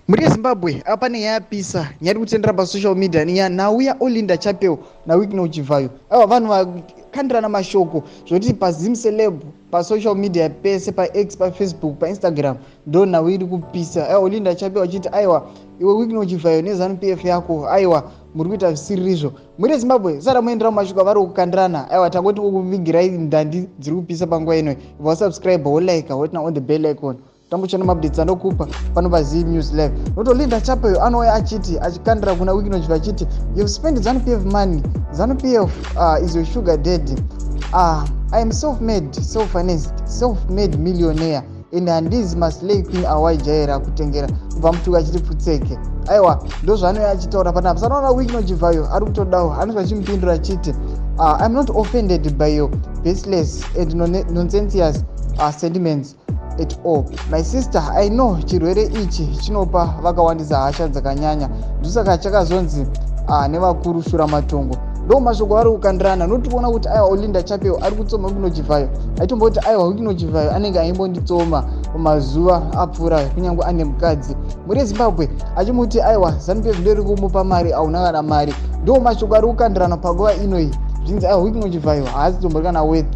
Muri Zimbabwe apa neyapisa nyari kutendera pasocial media niya nauya Olinda Chivhayo Honai Chivhayo ava vanhu vakandirana mashoko zvoti paZim celeb pasocial media pese paX paFacebook paInstagram ndo nhau iri kupisa. Olinda Chivhayo achiti aiwa iwe Honai Chivhayo neZANU PF yako aiwa muri kuita zvisiri izvo. Muri Zimbabwe sara muendera mashoko avari kukandirana aiwa tangoti kuvigirai ndandi dziri kupisa panguva ino wasubscribe wolike wotina on the bell icon tambuchana mabditsa ndokupa pano paZim News Live. Noto Olinda Chivhayo anouya achikandira kuna Honai Chivhayo achiti you've spent ZANU PF money. ZANU PF is your sugar daddy. I am self-made, self-financed, self-made millionaire and handizi maslay queen awaijaira kutengera kubva mutuka achiti pfutseke. Aiwa ndo zvaanoya achitaura panapa. Sanaona Honai Chivhayo ari kutodawo anozva achimupindura achiti I'm not offended by your baseless and nonsensious sentiments at all. My sister, I know chirwere ichi chinopa vakawandisa hasha dzakanyanya ndosaka chakazonzi nevakuru shura matongo ndo mashoko ari kukandirana. Notikuona kuti aiwa Olinda Chivhayo ari kutsoma Honai Chivhayo aitomboti aiwa Honai Chivhayo anenge aimbonditsoma pamazuva apfuura kunyange ane mukadzi. Muri Zimbabwe achimuti aiwa ZANU PF ndiri kumupa mari auna kana mari. Ndo mashoko ari kukandirana panguva inoi zvinzi aiwa Honai Chivhayo haasi tombori kana worth.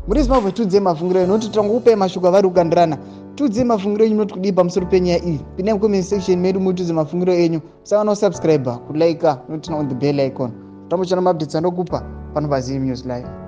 Muri Zimbabwe tudze mafungiro enyu noti tangokupai mashoko avari kukandirana. Tudze mafungiro enyu noti kudii pamusoro penyaya iyi. Pinda mucomment section medu mutudze mafungiro enyu. Musangana kusubscribe, kulike, notina on the bell icon. Tambochana mabditsa ndokupa pano paZim News Live.